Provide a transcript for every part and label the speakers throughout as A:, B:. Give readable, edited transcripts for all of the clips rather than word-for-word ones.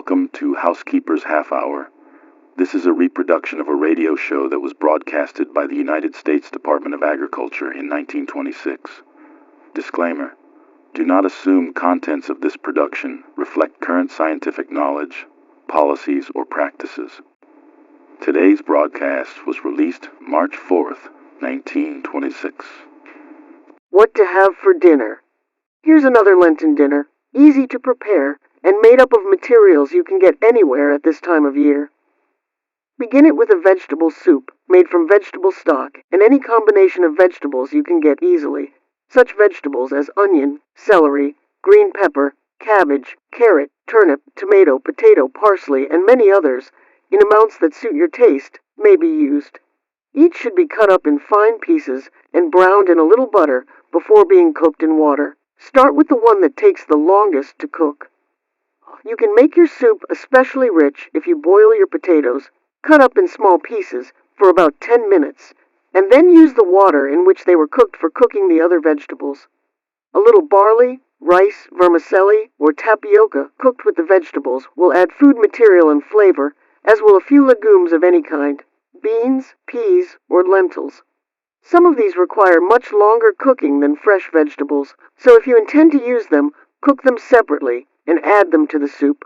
A: Welcome to Housekeepers Half Hour. This is a reproduction of a radio show that was broadcasted by the United States Department of Agriculture in 1926. Disclaimer: do not assume contents of this production reflect current scientific knowledge, policies, or practices. Today's broadcast was released March 4th, 1926.
B: What to have for dinner. Here's another Lenten dinner, easy to prepare, and made up of materials you can get anywhere at this time of year. Begin it with a vegetable soup made from vegetable stock and any combination of vegetables you can get easily, such vegetables as onion, celery, green pepper, cabbage, carrot, turnip, tomato, potato, parsley, and many others, in amounts that suit your taste, may be used. Each should be cut up in fine pieces and browned in a little butter before being cooked in water. Start with the one that takes the longest to cook. You can make your soup especially rich if you boil your potatoes, cut up in small pieces, for about 10 minutes, and then use the water in which they were cooked for cooking the other vegetables. A little barley, rice, vermicelli, or tapioca cooked with the vegetables will add food material and flavor, as will a few legumes of any kind, beans, peas, or lentils. Some of these require much longer cooking than fresh vegetables, so if you intend to use them, cook them separately and add them to the soup.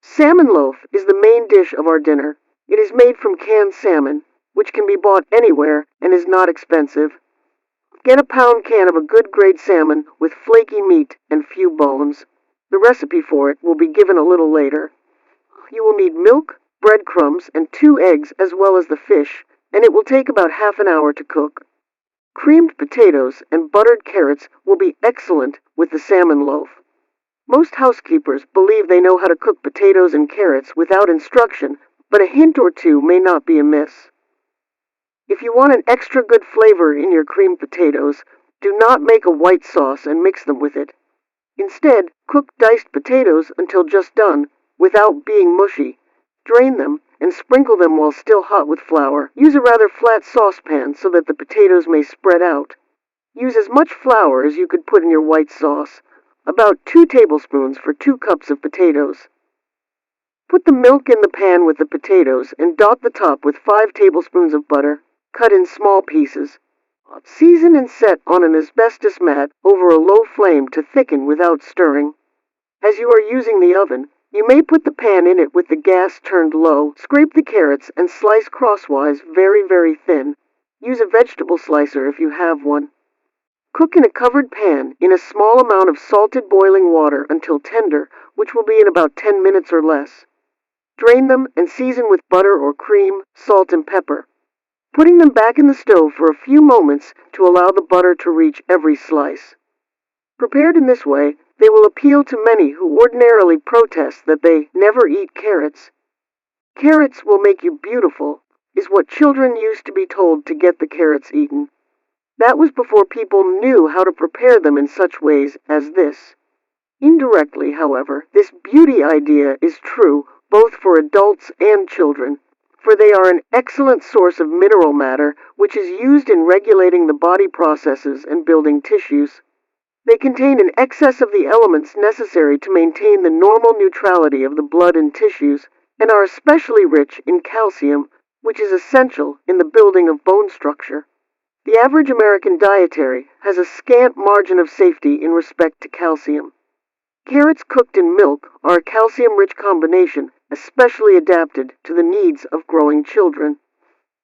B: Salmon loaf is the main dish of our dinner. It is made from canned salmon, which can be bought anywhere and is not expensive. Get a pound can of a good grade salmon with flaky meat and few bones. The recipe for it will be given a little later. You will need milk, breadcrumbs, and 2 eggs as well as the fish, and it will take about half an hour to cook. Creamed potatoes and buttered carrots will be excellent with the salmon loaf. Most housekeepers believe they know how to cook potatoes and carrots without instruction, but a hint or two may not be amiss. If you want an extra good flavor in your creamed potatoes, do not make a white sauce and mix them with it. Instead, cook diced potatoes until just done, without being mushy. Drain them and sprinkle them while still hot with flour. Use a rather flat saucepan so that the potatoes may spread out. Use as much flour as you could put in your white sauce, about 2 tablespoons for 2 cups of potatoes. Put the milk in the pan with the potatoes and dot the top with 5 tablespoons of butter, cut in small pieces. Season and set on an asbestos mat over a low flame to thicken without stirring. As you are using the oven, you may put the pan in it with the gas turned low. Scrape the carrots and slice crosswise very, very thin. Use a vegetable slicer if you have one. Cook in a covered pan in a small amount of salted boiling water until tender, which will be in about 10 minutes or less. Drain them and season with butter or cream, salt, and pepper, putting them back in the stove for a few moments to allow the butter to reach every slice. Prepared in this way, they will appeal to many who ordinarily protest that they never eat carrots. Carrots will make you beautiful, is what children used to be told to get the carrots eaten. That was before people knew how to prepare them in such ways as this. Indirectly, however, this beauty idea is true both for adults and children, for they are an excellent source of mineral matter which is used in regulating the body processes and building tissues. They contain an excess of the elements necessary to maintain the normal neutrality of the blood and tissues, and are especially rich in calcium, which is essential in the building of bone structure. The average American dietary has a scant margin of safety in respect to calcium. Carrots cooked in milk are a calcium-rich combination especially adapted to the needs of growing children.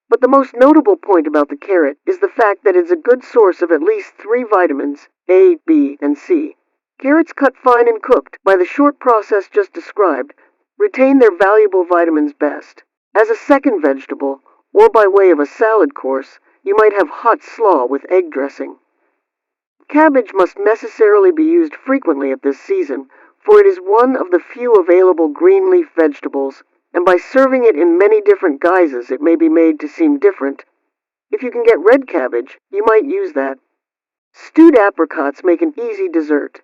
B: But the most notable point about the carrot is the fact that it's a good source of at least 3 vitamins, A, B, and C. Carrots cut fine and cooked by the short process just described retain their valuable vitamins best. As a second vegetable, or by way of a salad course, you might have hot slaw with egg dressing. Cabbage must necessarily be used frequently at this season, for it is one of the few available green leaf vegetables, and by serving it in many different guises it may be made to seem different. If you can get red cabbage, you might use that. Stewed apricots make an easy dessert.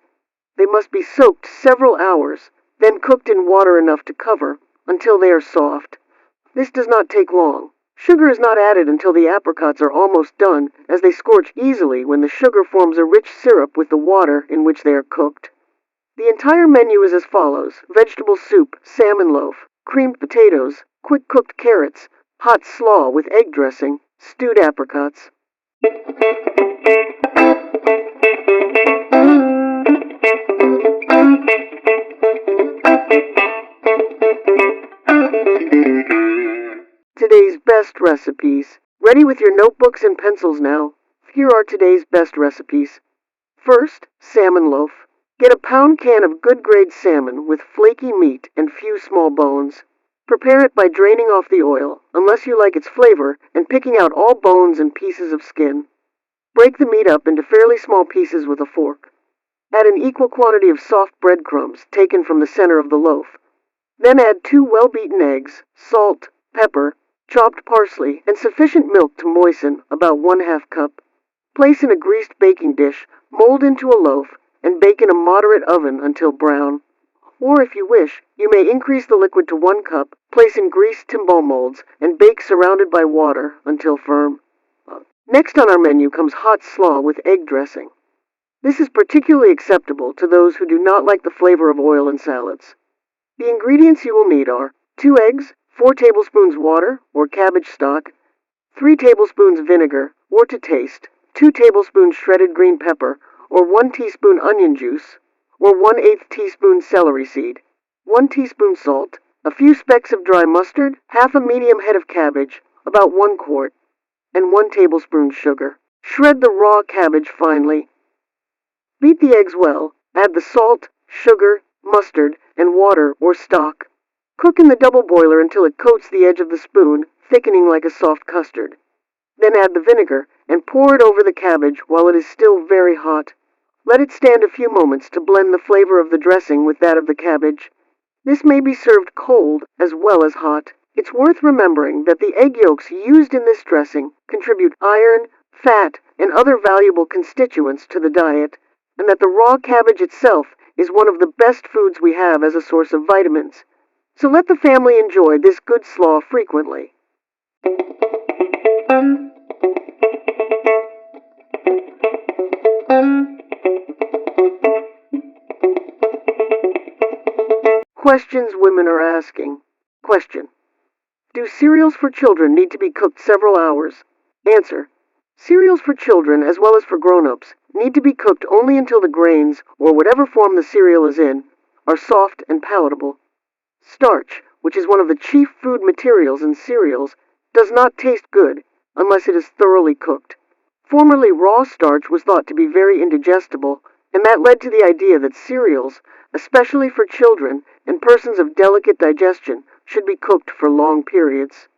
B: They must be soaked several hours, then cooked in water enough to cover, until they are soft. This does not take long. Sugar is not added until the apricots are almost done, as they scorch easily when the sugar forms a rich syrup with the water in which they are cooked. The entire menu is as follows: vegetable soup, salmon loaf, creamed potatoes, quick cooked carrots, hot slaw with egg dressing, stewed apricots. Today's best recipes. Ready with your notebooks and pencils now. Here are today's best recipes. First, salmon loaf. Get a pound can of good grade salmon with flaky meat and few small bones. Prepare it by draining off the oil, unless you like its flavor, and picking out all bones and pieces of skin. Break the meat up into fairly small pieces with a fork. Add an equal quantity of soft breadcrumbs taken from the center of the loaf. Then add 2 well-beaten eggs, salt, pepper, chopped parsley, and sufficient milk to moisten, about 1/2 cup. Place in a greased baking dish, mold into a loaf, and bake in a moderate oven until brown. Or if you wish, you may increase the liquid to 1 cup, place in greased timbale molds, and bake surrounded by water until firm. Next on our menu comes hot slaw with egg dressing. This is particularly acceptable to those who do not like the flavor of oil in salads. The ingredients you will need are 2 eggs, 4 tablespoons water or cabbage stock, 3 tablespoons vinegar or to taste, 2 tablespoons shredded green pepper or 1 teaspoon onion juice or 1/8 teaspoon celery seed, 1 teaspoon salt, a few specks of dry mustard, half a medium head of cabbage, about 1 quart, and 1 tablespoon sugar. Shred the raw cabbage finely. Beat the eggs well, add the salt, sugar, mustard, and water or stock. Cook in the double boiler until it coats the edge of the spoon, thickening like a soft custard. Then add the vinegar and pour it over the cabbage while it is still very hot. Let it stand a few moments to blend the flavor of the dressing with that of the cabbage. This may be served cold as well as hot. It's worth remembering that the egg yolks used in this dressing contribute iron, fat, and other valuable constituents to the diet, and that the raw cabbage itself is one of the best foods we have as a source of vitamins. So let the family enjoy this good slaw frequently. Questions women are asking. Question: do cereals for children need to be cooked several hours? Answer: cereals for children, as well as for grown-ups, need to be cooked only until the grains, or whatever form the cereal is in, are soft and palatable. Starch, which is one of the chief food materials in cereals, does not taste good unless it is thoroughly cooked. Formerly, raw starch was thought to be very indigestible, and that led to the idea that cereals, especially for children and persons of delicate digestion, should be cooked for long periods.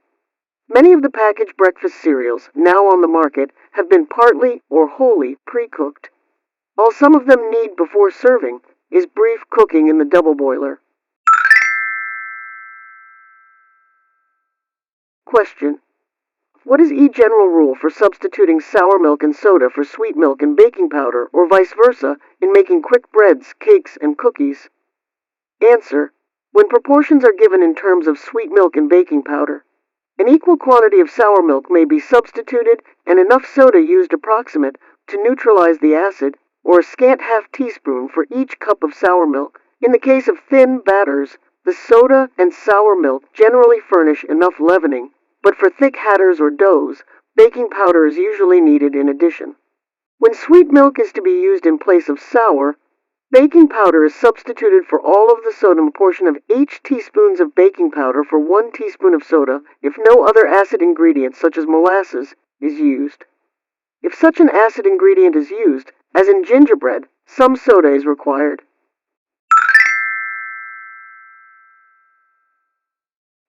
B: Many of the packaged breakfast cereals now on the market have been partly or wholly pre-cooked. All some of them need before serving is brief cooking in the double boiler. Question: what is the general rule for substituting sour milk and soda for sweet milk and baking powder, or vice versa, in making quick breads, cakes, and cookies? Answer: when proportions are given in terms of sweet milk and baking powder, an equal quantity of sour milk may be substituted and enough soda used approximate to neutralize the acid, or a scant half teaspoon for each cup of sour milk. In the case of thin batters, the soda and sour milk generally furnish enough leavening, but for thick hatters or doughs, baking powder is usually needed in addition. When sweet milk is to be used in place of sour, baking powder is substituted for all of the sodium portion of 8 teaspoons of baking powder for 1 teaspoon of soda if no other acid ingredient such as molasses is used. If such an acid ingredient is used, as in gingerbread, some soda is required.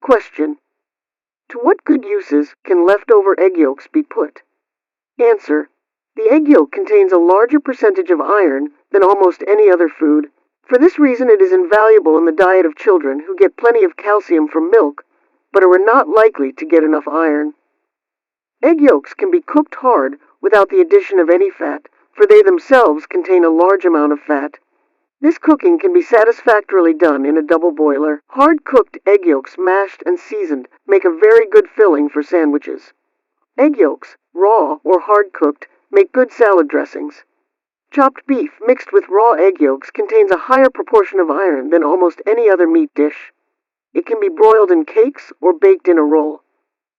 B: Question: to what good uses can leftover egg yolks be put? Answer: the egg yolk contains a larger percentage of iron than almost any other food. For this reason, it is invaluable in the diet of children who get plenty of calcium from milk, but are not likely to get enough iron. Egg yolks can be cooked hard without the addition of any fat, for they themselves contain a large amount of fat. This cooking can be satisfactorily done in a double boiler. Hard-cooked egg yolks, mashed and seasoned, make a very good filling for sandwiches. Egg yolks, raw or hard-cooked, make good salad dressings. Chopped beef mixed with raw egg yolks contains a higher proportion of iron than almost any other meat dish. It can be broiled in cakes or baked in a roll.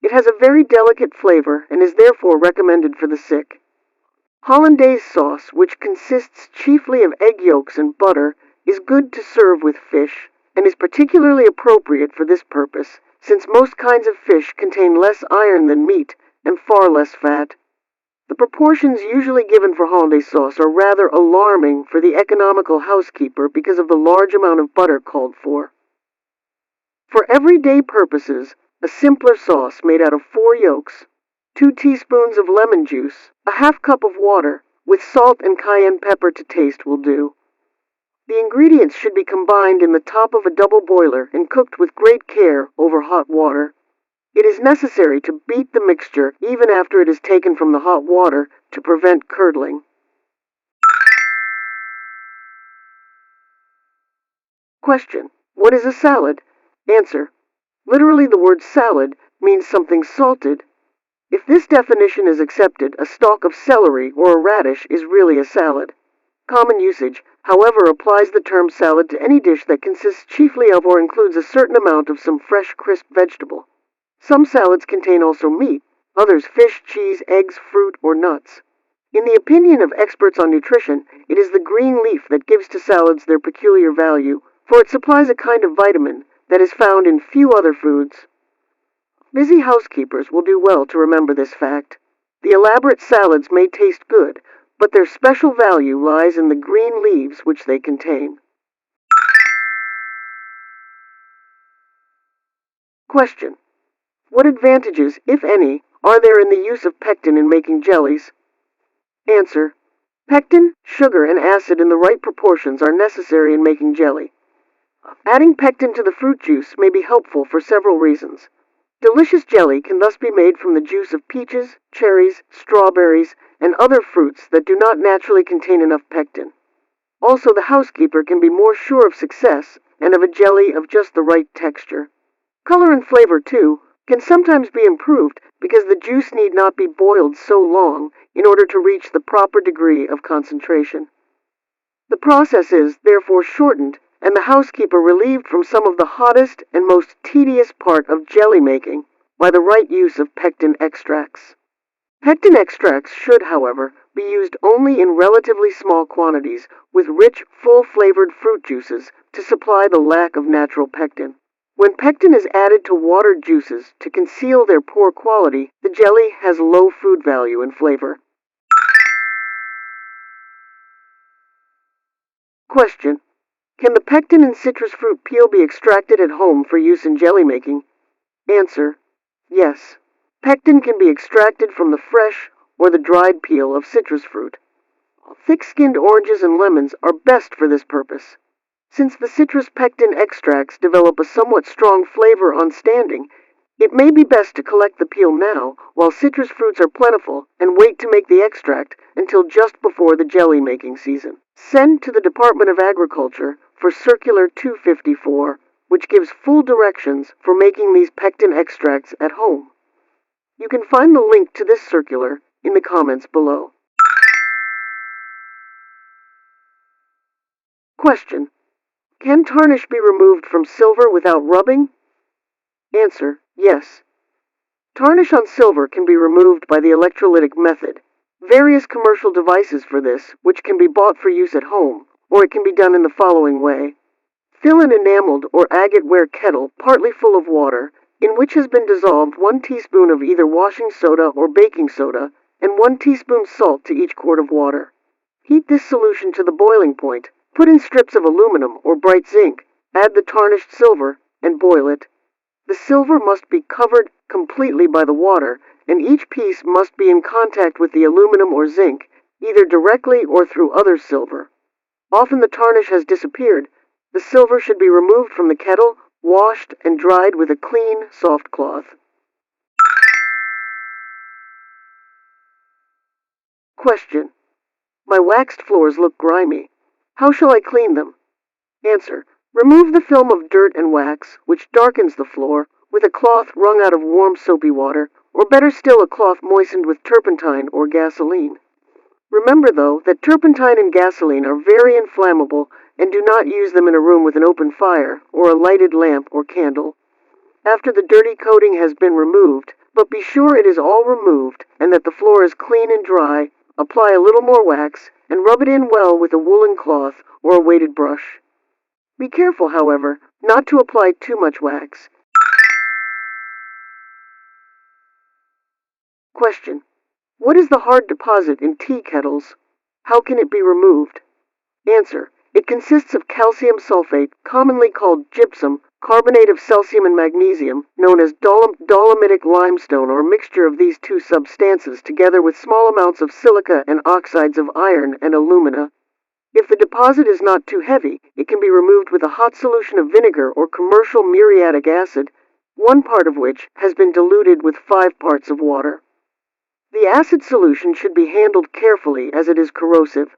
B: It has a very delicate flavor and is therefore recommended for the sick. Hollandaise sauce, which consists chiefly of egg yolks and butter, is good to serve with fish and is particularly appropriate for this purpose, since most kinds of fish contain less iron than meat and far less fat. The proportions usually given for hollandaise sauce are rather alarming for the economical housekeeper because of the large amount of butter called for. For everyday purposes, a simpler sauce made out of 4 yolks, 2 teaspoons of lemon juice, a half cup of water, with salt and cayenne pepper to taste will do. The ingredients should be combined in the top of a double boiler and cooked with great care over hot water. It is necessary to beat the mixture even after it is taken from the hot water to prevent curdling. Question: what is a salad? Answer: literally the word salad means something salted. If this definition is accepted, a stalk of celery or a radish is really a salad. Common usage, however, applies the term salad to any dish that consists chiefly of or includes a certain amount of some fresh, crisp vegetable. Some salads contain also meat, others fish, cheese, eggs, fruit, or nuts. In the opinion of experts on nutrition, it is the green leaf that gives to salads their peculiar value, for it supplies a kind of vitamin that is found in few other foods. Busy housekeepers will do well to remember this fact. The elaborate salads may taste good, but their special value lies in the green leaves which they contain. Question: what advantages, if any, are there in the use of pectin in making jellies? Answer: pectin, sugar, and acid in the right proportions are necessary in making jelly. Adding pectin to the fruit juice may be helpful for several reasons. Delicious jelly can thus be made from the juice of peaches, cherries, strawberries, and other fruits that do not naturally contain enough pectin. Also, the housekeeper can be more sure of success and of a jelly of just the right texture. Color and flavor, too, can sometimes be improved because the juice need not be boiled so long in order to reach the proper degree of concentration. The process is, therefore, shortened, and the housekeeper relieved from some of the hottest and most tedious part of jelly making by the right use of pectin extracts. Pectin extracts should, however, be used only in relatively small quantities with rich, full-flavored fruit juices to supply the lack of natural pectin. When pectin is added to watered juices to conceal their poor quality, the jelly has low food value and flavor. Question: can the pectin in citrus fruit peel be extracted at home for use in jelly making? Answer: yes. Pectin can be extracted from the fresh or the dried peel of citrus fruit. Thick-skinned oranges and lemons are best for this purpose. Since the citrus pectin extracts develop a somewhat strong flavor on standing, it may be best to collect the peel now while citrus fruits are plentiful and wait to make the extract until just before the jelly making season. Send to the Department of Agriculture for Circular 254, which gives full directions for making these pectin extracts at home. You can find the link to this circular in the comments below. Question: can tarnish be removed from silver without rubbing? Answer: yes. Tarnish on silver can be removed by the electrolytic method. Various commercial devices for this, which can be bought for use at home, or it can be done in the following way. Fill an enameled or agate-ware kettle partly full of water, in which has been dissolved 1 teaspoon of either washing soda or baking soda, and 1 teaspoon salt to each quart of water. Heat this solution to the boiling point, put in strips of aluminum or bright zinc, add the tarnished silver, and boil it. The silver must be covered completely by the water, and each piece must be in contact with the aluminum or zinc, either directly or through other silver. Often the tarnish has disappeared. The silver should be removed from the kettle, washed, and dried with a clean, soft cloth. Question: my waxed floors look grimy. How shall I clean them? Answer: remove the film of dirt and wax, which darkens the floor, with a cloth wrung out of warm soapy water, or better still, a cloth moistened with turpentine or gasoline. Remember, though, that turpentine and gasoline are very inflammable, and do not use them in a room with an open fire or a lighted lamp or candle. After the dirty coating has been removed, but be sure it is all removed and that the floor is clean and dry, apply a little more wax and rub it in well with a woolen cloth or a weighted brush. Be careful, however, not to apply too much wax. Question: what is the hard deposit in tea kettles? How can it be removed? Answer: it consists of calcium sulfate, commonly called gypsum, carbonate of calcium and magnesium, known as dolomitic limestone, or a mixture of these two substances together with small amounts of silica and oxides of iron and alumina. If the deposit is not too heavy, it can be removed with a hot solution of vinegar or commercial muriatic acid, 1 part of which has been diluted with 5 parts of water. The acid solution should be handled carefully as it is corrosive.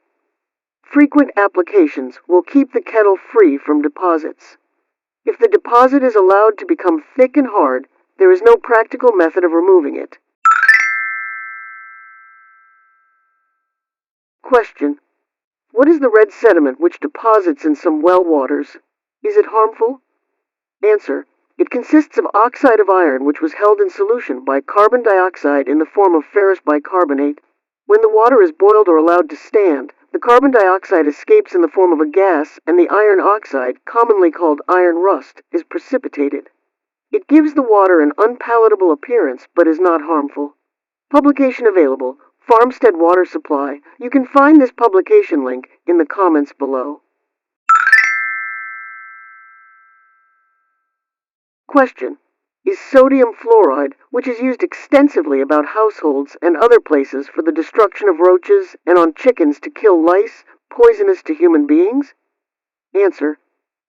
B: Frequent applications will keep the kettle free from deposits. If the deposit is allowed to become thick and hard, there is no practical method of removing it. Question: what is the red sediment which deposits in some well waters? Is it harmful? Answer: it consists of oxide of iron which was held in solution by carbon dioxide in the form of ferrous bicarbonate. When the water is boiled or allowed to stand, the carbon dioxide escapes in the form of a gas, and the iron oxide, commonly called iron rust, is precipitated. It gives the water an unpalatable appearance, but is not harmful. Publication available: Farmstead Water Supply. You can find this publication link in the comments below. Question: is sodium fluoride, which is used extensively about households and other places for the destruction of roaches and on chickens to kill lice, poisonous to human beings? Answer: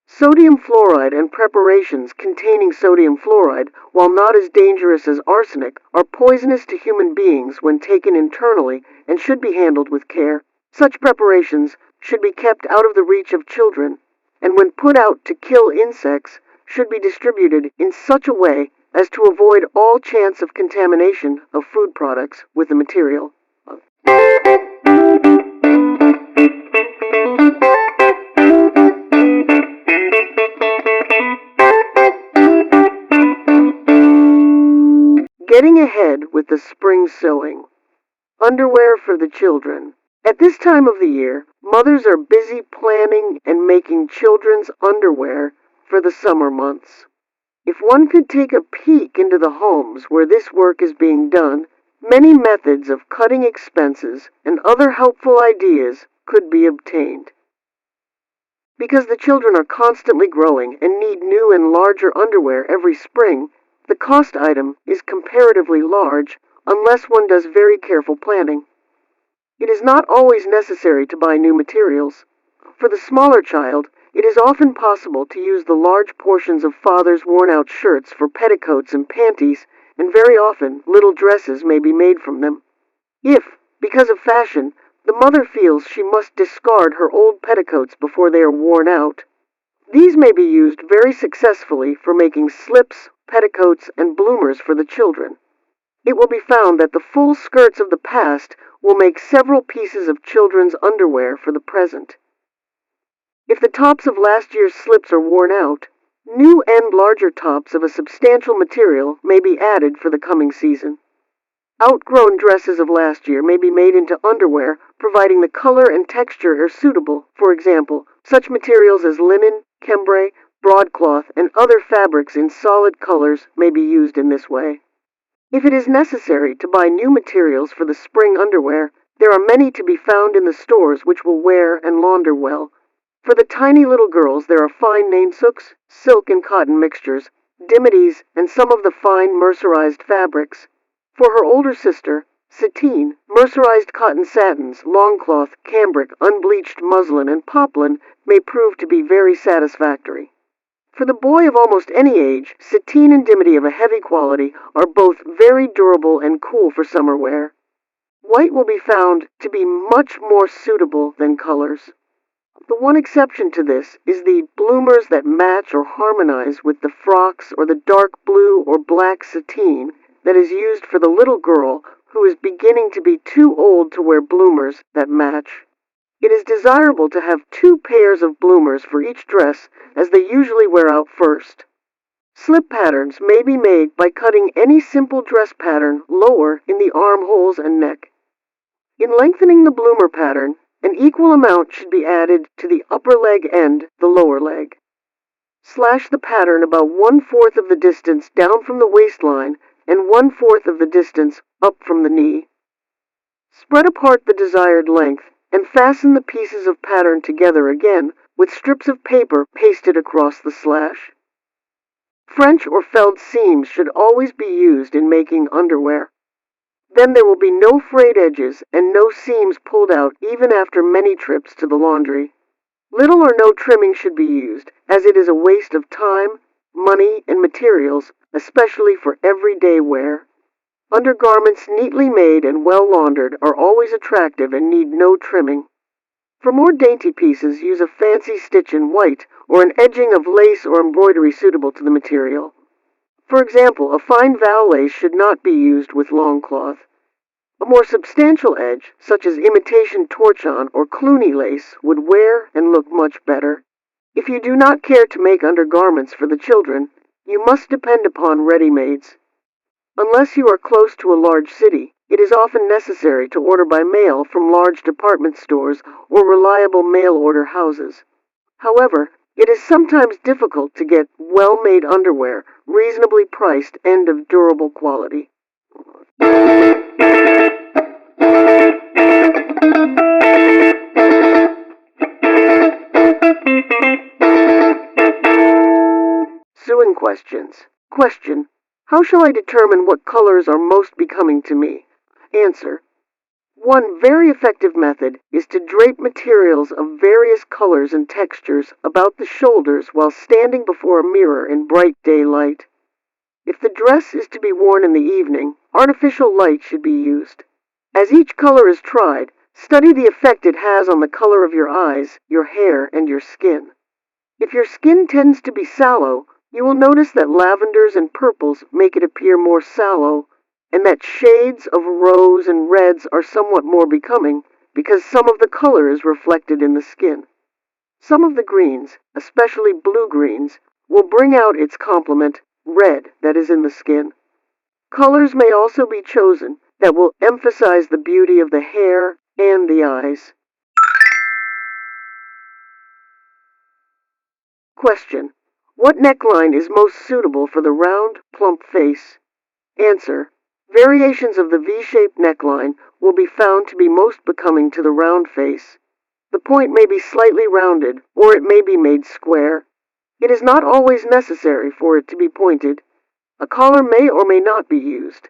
B: sodium fluoride and preparations containing sodium fluoride, while not as dangerous as arsenic, are poisonous to human beings when taken internally and should be handled with care. Such preparations should be kept out of the reach of children, and when put out to kill insects, should be distributed in such a way as to avoid all chance of contamination of food products with the material. Getting ahead with the spring sewing. Underwear for the children. At this time of the year, mothers are busy planning and making children's underwear for the summer months. If one could take a peek into the homes where this work is being done, many methods of cutting expenses and other helpful ideas could be obtained. Because the children are constantly growing and need new and larger underwear every spring, the cost item is comparatively large unless one does very careful planning. It is not always necessary to buy new materials. For the smaller child, it is often possible to use the large portions of father's worn-out shirts for petticoats and panties, and very often little dresses may be made from them. If, because of fashion, the mother feels she must discard her old petticoats before they are worn out, these may be used very successfully for making slips, petticoats, and bloomers for the children. It will be found that the full skirts of the past will make several pieces of children's underwear for the present. If the tops of last year's slips are worn out, new and larger tops of a substantial material may be added for the coming season. Outgrown dresses of last year may be made into underwear, providing the color and texture are suitable. For example, such materials as linen, cambric, broadcloth, and other fabrics in solid colors may be used in this way. If it is necessary to buy new materials for the spring underwear, there are many to be found in the stores which will wear and launder well. For the tiny little girls, there are fine nainsook, silk and cotton mixtures, dimities, and some of the fine mercerized fabrics. For her older sister, sateen, mercerized cotton satins, longcloth, cambric, unbleached muslin, and poplin may prove to be very satisfactory. For the boy of almost any age, sateen and dimity of a heavy quality are both very durable and cool for summer wear. White will be found to be much more suitable than colors. The one exception to this is the bloomers that match or harmonize with the frocks or the dark blue or black sateen that is used for the little girl who is beginning to be too old to wear bloomers that match. It is desirable to have 2 pairs of bloomers for each dress, as they usually wear out first. Slip patterns may be made by cutting any simple dress pattern lower in the armholes and neck. In lengthening the bloomer pattern, an equal amount should be added to the upper leg and the lower leg. Slash the pattern about 1/4 of the distance down from the waistline and 1/4 of the distance up from the knee. Spread apart the desired length and fasten the pieces of pattern together again with strips of paper pasted across the slash. French or felled seams should always be used in making underwear. Then there will be no frayed edges and no seams pulled out even after many trips to the laundry. Little or no trimming should be used, as it is a waste of time, money, and materials, especially for everyday wear. Undergarments neatly made and well laundered are always attractive and need no trimming. For more dainty pieces, use a fancy stitch in white or an edging of lace or embroidery suitable to the material. For example, a fine val lace should not be used with long cloth. A more substantial edge, such as imitation torchon or Cluny lace, would wear and look much better. If you do not care to make undergarments for the children, you must depend upon ready-mades. Unless you are close to a large city, it is often necessary to order by mail from large department stores or reliable mail-order houses. However, it is sometimes difficult to get well-made underwear, reasonably priced and of durable quality. Sewing questions. Question: how shall I determine what colors are most becoming to me? Answer: one very effective method is to drape materials of various colors and textures about the shoulders while standing before a mirror in bright daylight. If the dress is to be worn in the evening, artificial light should be used. As each color is tried, study the effect it has on the color of your eyes, your hair, and your skin. If your skin tends to be sallow, you will notice that lavenders and purples make it appear more sallow, and that shades of rose and reds are somewhat more becoming because some of the color is reflected in the skin. Some of the greens, especially blue greens, will bring out its complement, red, that is in the skin. Colors may also be chosen that will emphasize the beauty of the hair and the eyes. Question: what neckline is most suitable for the round, plump face? Answer: variations of the V-shaped neckline will be found to be most becoming to the round face. The point may be slightly rounded, or it may be made square. It is not always necessary for it to be pointed. A collar may or may not be used.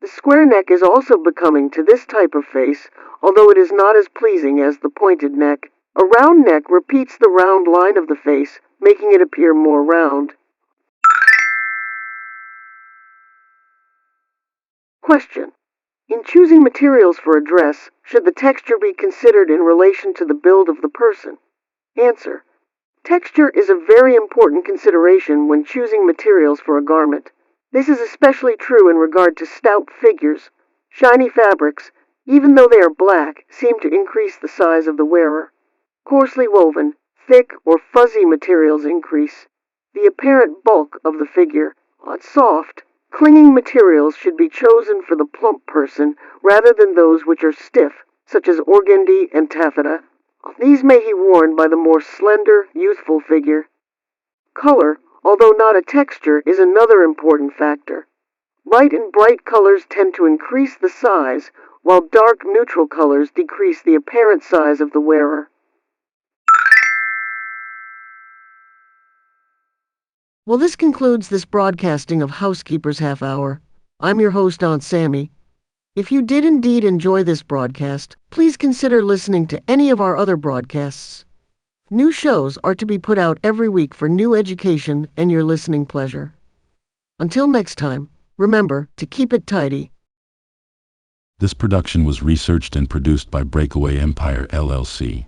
B: The square neck is also becoming to this type of face, although it is not as pleasing as the pointed neck. A round neck repeats the round line of the face, making it appear more round. Question: in choosing materials for a dress, should the texture be considered in relation to the build of the person? Answer: texture is a very important consideration when choosing materials for a garment. This is especially true in regard to stout figures. Shiny fabrics, even though they are black, seem to increase the size of the wearer. Coarsely woven, thick or fuzzy materials increase the apparent bulk of the figure. Soft, clinging materials should be chosen for the plump person rather than those which are stiff, such as organdy and taffeta. These may be worn by the more slender, youthful figure. Color, although not a texture, is another important factor. Light and bright colors tend to increase the size, while dark, neutral colors decrease the apparent size of the wearer. Well, this concludes this broadcasting of Housekeepers Half Hour. I'm your host, Aunt Sammy. If you did indeed enjoy this broadcast, please consider listening to any of our other broadcasts. New shows are to be put out every week for new education and your listening pleasure. Until next time, remember to keep it tidy.
A: This production was researched and produced by BreakAway Empire LLC.